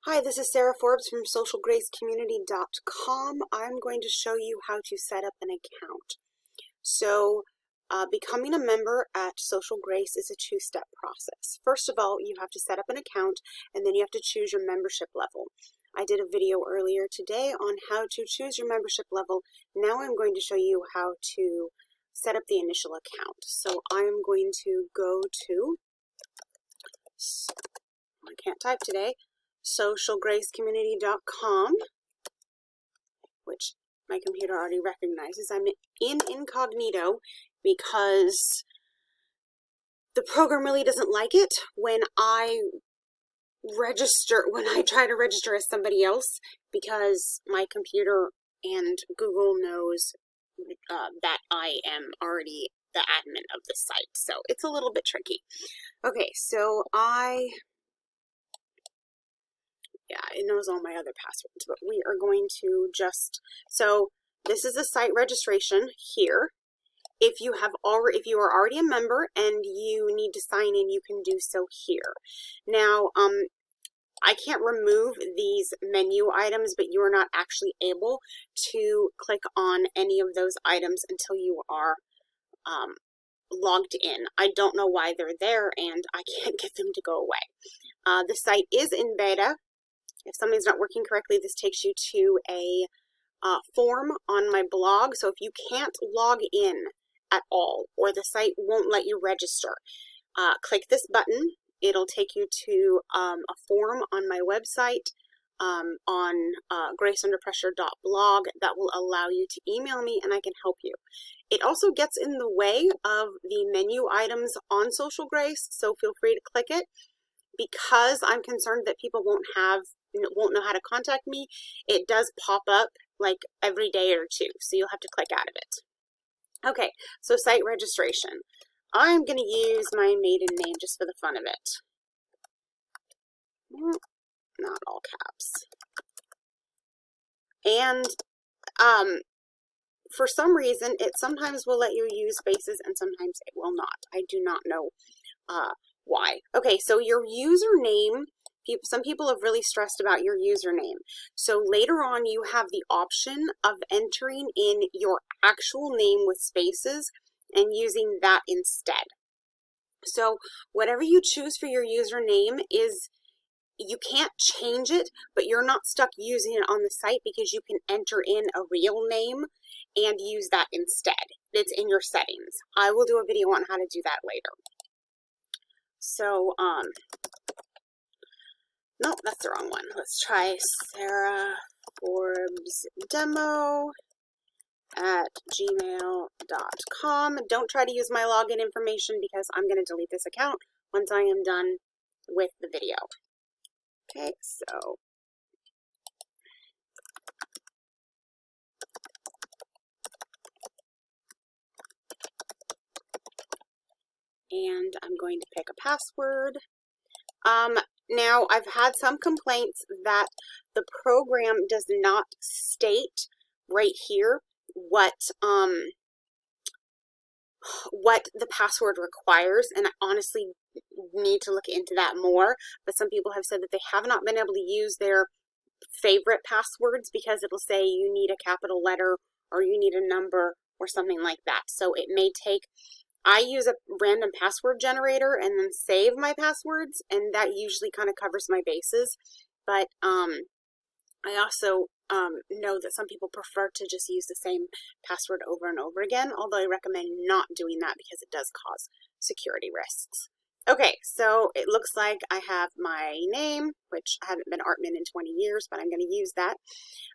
Hi, this is Sarah Forbes from SocialGraceCommunity.com. I'm going to show you how to set up an account. So, becoming a member at Social Grace is a two-step process. First of all, you have to set up an account, and then you have to choose your membership level. I did a video earlier today on how to choose your membership level. Now I'm going to show you how to set up the initial account. So I'm going to go to, I can't type today, SocialGraceCommunity.com, which my computer already recognizes. I'm in incognito because the program really doesn't like it when I try to register as somebody else, because my computer and Google knows that I am already the admin of the site. So it's a little bit tricky. Okay, so it knows all my other passwords, but we are going to so this is a site registration here. If you are already a member and you need to sign in, you can do so here. Now, I can't remove these menu items, but you are not actually able to click on any of those items until you are logged in. I don't know why they're there, and I can't get them to go away. The site is in beta. If something's not working correctly, this takes you to a form on my blog. So if you can't log in at all, or the site won't let you register, click this button. It'll take you to a form on my website on graceunderpressure.blog that will allow you to email me, and I can help you. It also gets in the way of the menu items on Social Grace, so feel free to click it. Because I'm concerned that people won't know how to contact me, it does pop up like every day or two, so you'll have to click out of it. Okay, so site registration. I'm going to use my maiden name just for the fun of it. Not all caps. And for some reason, it sometimes will let you use spaces and sometimes it will not. I do not know why. Okay, so your username, some people have really stressed about your username. So later on, you have the option of entering in your actual name with spaces and using that instead. So whatever you choose for your username you can't change it, but you're not stuck using it on the site because you can enter in a real name and use that instead. It's in your settings. I will do a video on how to do that later. So, no, that's the wrong one. Let's try Sarah Forbes Demo at gmail.com. Don't try to use my login information because I'm going to delete this account once I am done with the video. Okay, so and I'm going to pick a password. Now, I've had some complaints that the program does not state right here what the password requires, and I honestly need to look into that more. But some people have said that they have not been able to use their favorite passwords because it'll say you need a capital letter or you need a number or something like that. So it may take, I use a random password generator and then save my passwords, and that usually kind of covers my bases. But I also know that some people prefer to just use the same password over and over again, although I recommend not doing that because it does cause security risks. Okay, so it looks like I have my name, which I haven't been admin in 20 years, but I'm going to use that.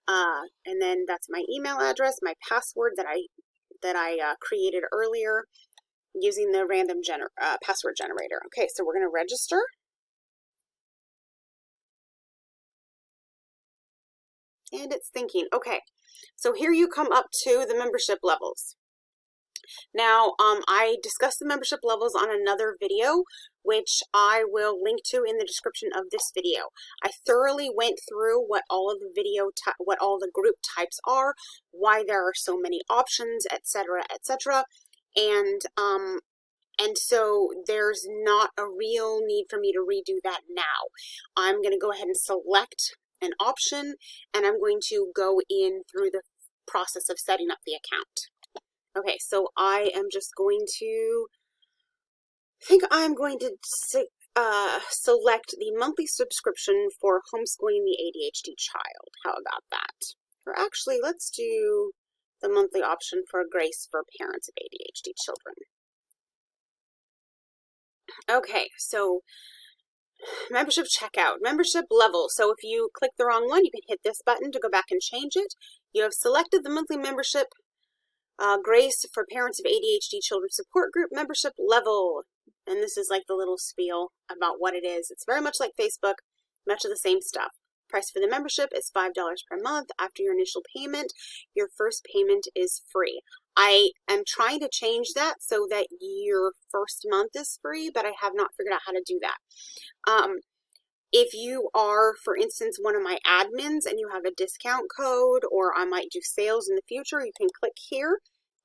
And then that's my email address, my password that I created earlier using the random password generator. Okay, so we're going to register. And it's thinking. Okay, so here you come up to the membership levels. Now, I discussed the membership levels on another video, which I will link to in the description of this video. I thoroughly went through what all of the group types are, why there are so many options, etc., etc. And And so there's not a real need for me to redo that now. I'm going to go ahead and select an option, and I'm going to go in through the process of setting up the account. Okay, so I am just going to, I think I'm going to select the monthly subscription for homeschooling the ADHD child. How about that? Or actually, let's do the monthly option for Grace for parents of ADHD children. Okay, so membership checkout, membership level. So if you click the wrong one, you can hit this button to go back and change it. You have selected the monthly membership Grace for parents of ADHD children support group membership level. And this is like the little spiel about what it is. It's very much like Facebook, much of the same stuff. Price for the membership is $5 per month. After your initial payment, your first payment is free. I am trying to change that so that your first month is free, but I have not figured out how to do that. If you are, for instance, one of my admins and you have a discount code, or I might do sales in the future, you can click here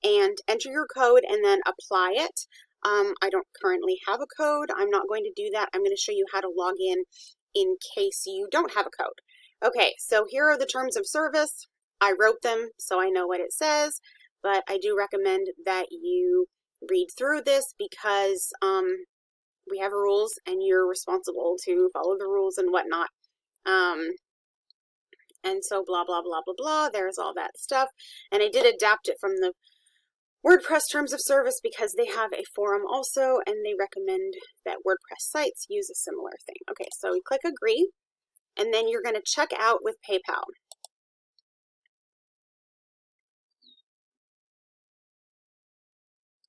and enter your code and then apply it. I don't currently have a code. I'm not going to do that. I'm going to show you how to log in case you don't have a code. Okay, so here are the terms of service. I wrote them so I know what it says, but I do recommend that you read through this because we have rules and you're responsible to follow the rules and whatnot. And so blah, blah, blah, blah, blah. There's all that stuff. And I did adapt it from the WordPress terms of service because they have a forum also, and they recommend that WordPress sites use a similar thing. Okay, so we click agree, and then you're going to check out with PayPal.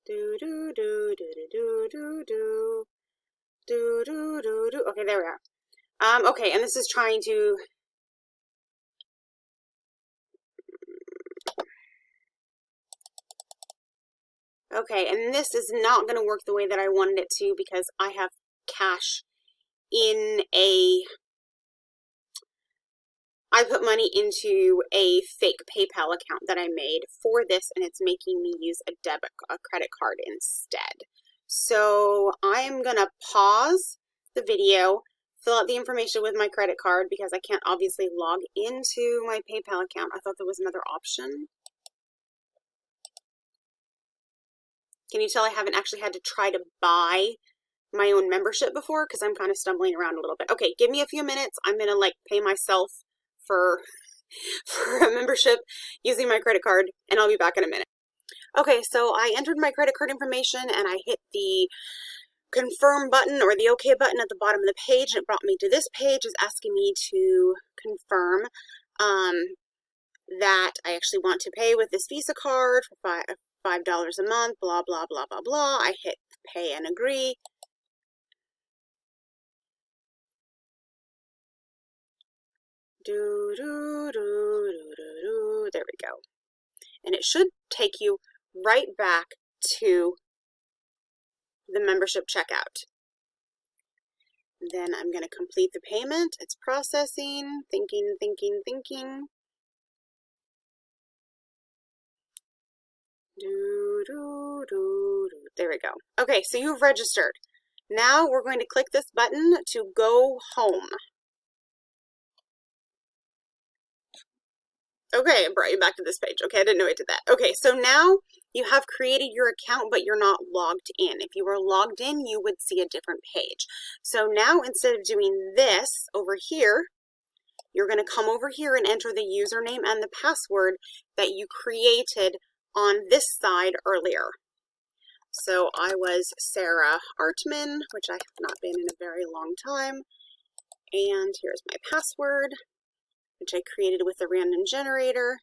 Do do do do do do do do do do do. Okay, there we are. Okay, and this is trying to. Okay, and this is not going to work the way that I wanted it to because I have cash in I put money into a fake PayPal account that I made for this, and it's making me use a credit card instead. So I am going to pause the video, fill out the information with my credit card because I can't obviously log into my PayPal account. I thought there was another option. Can you tell I haven't actually had to try to buy my own membership before because I'm kind of stumbling around a little bit. Okay, give me a few minutes. I'm going to like pay myself for a membership using my credit card, and I'll be back in a minute. Okay, so I entered my credit card information and I hit the confirm button or the OK button at the bottom of the page. It brought me to this page. It's asking me to confirm that I actually want to pay with this Visa card for $5 a month, blah, blah, blah, blah, blah. I hit pay and agree. Do, do, do, do, do, do. There we go. And it should take you right back to the membership checkout. Then I'm going to complete the payment. It's processing, thinking. Do, do, do, do. There we go. Okay, so you've registered. Now we're going to click this button to go home. Okay, it brought you back to this page. Okay, I didn't know I did that. Okay, so now you have created your account, but you're not logged in. If you were logged in, you would see a different page. So now instead of doing this over here, you're going to come over here and enter the username and the password that you created on this side earlier. So I was Sarah Hartman, which I have not been in a very long time. And here's my password, which I created with a random generator,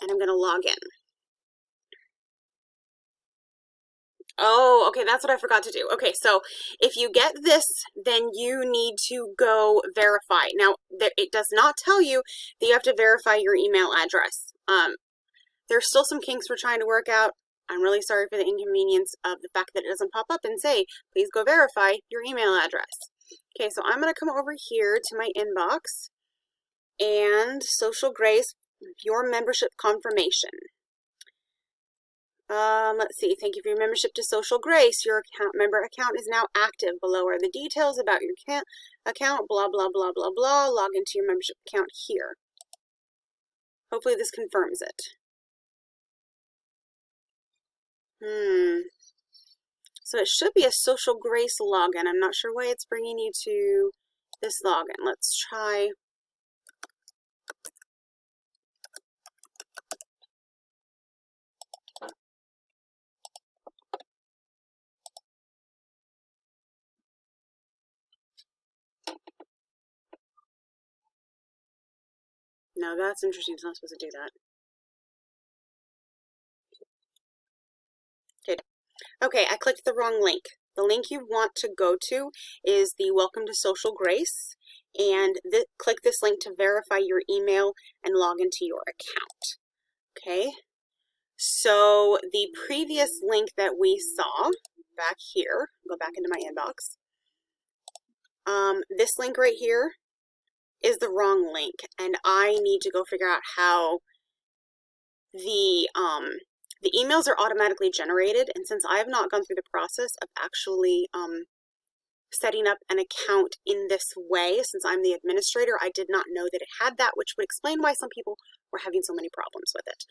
and I'm going to log in. Oh, okay, that's what I forgot to do. Okay, so if you get this, then you need to go verify. Now, it does not tell you that you have to verify your email address. There's still some kinks we're trying to work out. I'm really sorry for the inconvenience of the fact that it doesn't pop up and say, please go verify your email address. Okay, so I'm going to come over here to my inbox and SocialGrace, your membership confirmation. Let's see. Thank you for your membership to SocialGrace. Your member account is now active. Below are the details about your account. Blah, blah, blah, blah, blah. Log into your membership account here. Hopefully this confirms it. So it should be a SocialGrace login. I'm not sure why it's bringing you to this login. Let's try. No, that's interesting. It's not supposed to do that. Okay, I clicked the wrong link. The link you want to go to is the Welcome to SocialGrace, and click this link to verify your email and log into your account. Okay, so the previous link that we saw back here, go back into my inbox, this link right here is the wrong link, and I need to go figure out how the emails are automatically generated, and since I have not gone through the process of actually setting up an account in this way, since I'm the administrator, I did not know that it had that, which would explain why some people were having so many problems with it.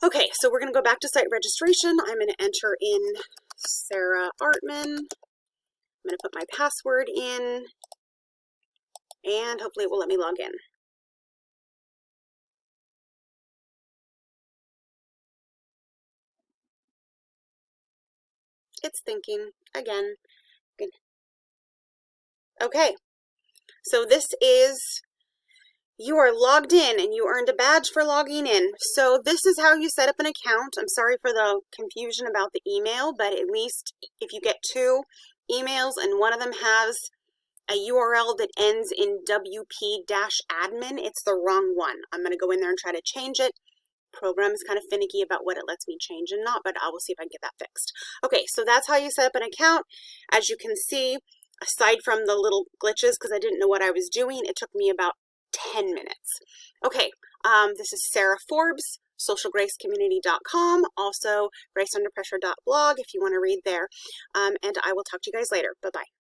Okay, so we're going to go back to site registration. I'm going to enter in Sarah Artman. I'm going to put my password in, and hopefully it will let me log in. It's thinking again. Okay, so this is, you are logged in and you earned a badge for logging in. So this is how you set up an account. I'm sorry for the confusion about the email, but at least if you get 2 emails and one of them has a URL that ends in WP-admin, it's the wrong one. I'm going to go in there and try to change it. Program is kind of finicky about what it lets me change and not, but I will see if I can get that fixed. Okay, so that's how you set up an account. As you can see, aside from the little glitches, because I didn't know what I was doing, it took me about 10 minutes. Okay, this is Sarah Forbes, SocialGraceCommunity.com, also GraceUnderPressure.blog if you want to read there, and I will talk to you guys later. Bye-bye.